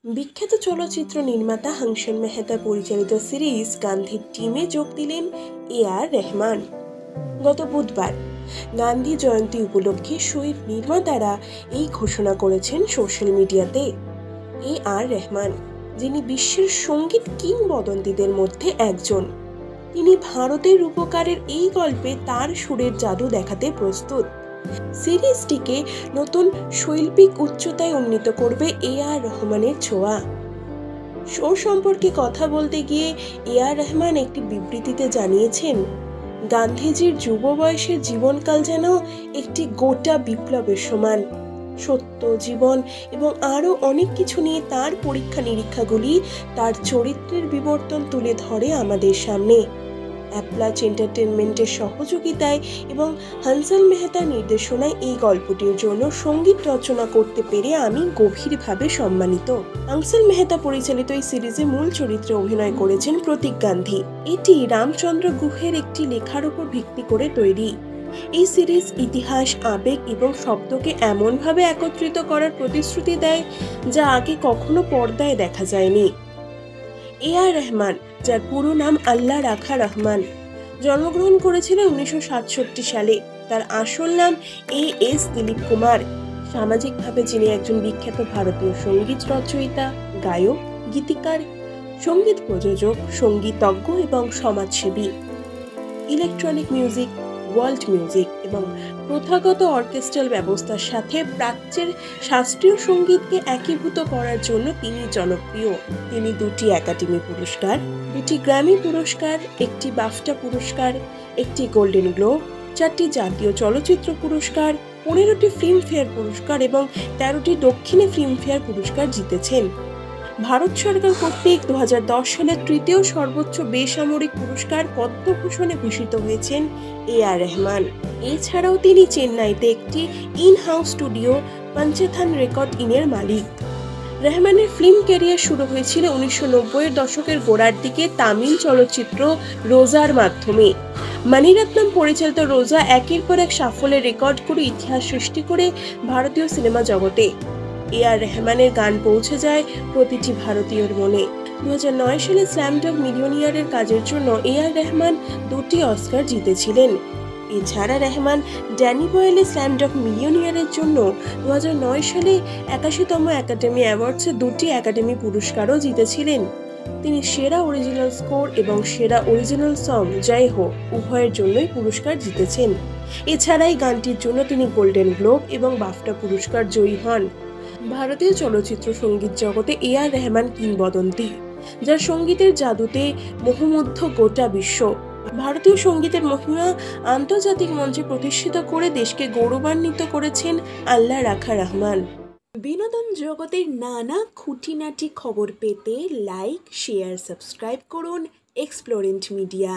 বিখ্যাত চলচ্চিত্র নির্মাতা হাংসল মেহতা পরিচালিত সিরিজ গান্ধীর টিমে যোগ দিলেন এ.আর রহমান। গত বুধবার গান্ধী জয়ন্তী উপলক্ষে শোয়ের নির্মাতারা এই ঘোষণা করেছেন সোশ্যাল মিডিয়াতে। এ.আর রহমান, যিনি বিশ্বের সঙ্গীত কিংবদন্তিদের মধ্যে একজন, তিনি ভারতের রূপকারের এই গল্পে তার সুরের জাদু দেখাতে প্রস্তুত। সিরিজটিকে নতুন শৈল্পিক উচ্চতায় উন্নীত করবে এ.আর রহমানের ছোঁয়া। শো সম্পর্কে কথা বলতে গিয়ে এ.আর রহমান একটি বিবৃতিতে জানিয়েছেন, গান্ধীজির যুব বয়সের জীবনকাল যেন একটি গোটা বিপ্লবের সমান। সত্য, জীবন এবং আরও অনেক কিছু নিয়ে তার পরীক্ষা নিরীক্ষাগুলি তার চরিত্রের বিবর্তন তুলে ধরে আমাদের সামনে। অ্যাপ্লাচ এন্টারটেনমেন্টের সহযোগিতায় এবং হাংসল মেহতার নির্দেশনায় এই গল্পটির জন্য সঙ্গীত রচনা করতে পেরে আমি গভীরভাবে সম্মানিত। হাংসল মেহতা পরিচালিত এই সিরিজে মূল চরিত্রে অভিনয় করেছেন প্রতীক গান্ধী। এটি রামচন্দ্র গুহের একটি লেখার উপর ভিত্তি করে তৈরি। এই সিরিজ ইতিহাস, আবেগ এবং শব্দকে এমনভাবে একত্রিত করার প্রতিশ্রুতি দেয় যা আগে কখনো পর্দায় দেখা যায়নি। এ.আর রহমান, যার পুরো নাম আল্লাহ রাখা রহমান, জন্মগ্রহণ করেছিলেন 1967 সালে। তার আসল নাম এ.এস. দিলীপ কুমার। সামাজিকভাবে যিনি একজন বিখ্যাত ভারতীয় সঙ্গীত রচয়িতা, গায়ক, গীতিকার, সঙ্গীত প্রযোজক, সঙ্গীতজ্ঞ এবং সমাজসেবী। ইলেকট্রনিক মিউজিক, ওয়ার্ল্ড মিউজিক এবং প্রথাগত অর্কেস্ট্রাল ব্যবস্থার সাথে প্রাচ্যের শাস্ত্রীয় সঙ্গীতকে একীভূত করার জন্য তিনি জনপ্রিয়। তিনি 2টি একাডেমি পুরস্কার, 2টি গ্র্যামি পুরস্কার, 1টি বাফটা পুরস্কার, 1টি গোল্ডেন গ্লোব, 4টি জাতীয় চলচ্চিত্র পুরস্কার, 15টি ফিল্মফেয়ার পুরস্কার এবং 13টি দক্ষিণী ফিল্মফেয়ার পুরস্কার জিতেছেন। ভারত সরকার কর্তৃক 2010 সালের তৃতীয় সর্বোচ্চ বেসামরিক পুরস্কার পদ্মভূষণে ভূষিত হয়েছেন এ.আর রহমান। এছাড়াও তিনি চেন্নাইতে একটি ইন-হাউস স্টুডিও পঞ্চেথন রেকর্ড ইনের মালিক। রহমানের ফিল্ম ক্যারিয়ার শুরু হয়েছিল 1990-এর দশকের গোড়ার দিকে তামিল চলচ্চিত্র রোজার মাধ্যমে। মণিরত্নম পরিচালিত রোজা একের পর এক সাফল্যের রেকর্ড করে ইতিহাস সৃষ্টি করে ভারতীয় সিনেমা জগতে। এ.আর রহমানের গান পৌঁছে যায় প্রতিটি ভারতীয়র মনে। 2009 সালে স্ল্যামডগ মিলিয়নিয়ারের কাজের জন্য এ.আর রহমান 2টি অস্কার জিতেছিলেন। এছাড়া রহমান ড্যানি বয়েলে স্ল্যামডগ মিলিয়নিয়ারের জন্য 2009 সালে 81তম একাডেমি অ্যাওয়ার্ডসে 2টি একাডেমি পুরস্কারও জিতেছিলেন। তিনি সেরা অরিজিনাল স্কোর এবং সেরা অরিজিনাল সং জয় হো উভয়ের জন্যই পুরস্কার জিতেছেন। এছাড়া এই গানটির জন্য তিনি গোল্ডেন গ্লোব এবং বাফটা পুরস্কার জয়ী হন। ভারতীয় চলচ্চিত্র সঙ্গীত জগতে এ.আর রহমান কিংবদন্তি, যার সঙ্গীতের জাদুতে মোহমুগ্ধ গোটা বিশ্ব। ভারতীয় সঙ্গীতের মহিমা আন্তর্জাতিক মঞ্চে প্রতিষ্ঠিত করে দেশকে গৌরবান্বিত করেছেন আল্লাহ রাখা রহমান। বিনোদন জগতের নানা খুঁটিনাটি খবর পেতে লাইক, শেয়ার, সাবস্ক্রাইব করুন এক্সপ্লোরেন্ট মিডিয়া।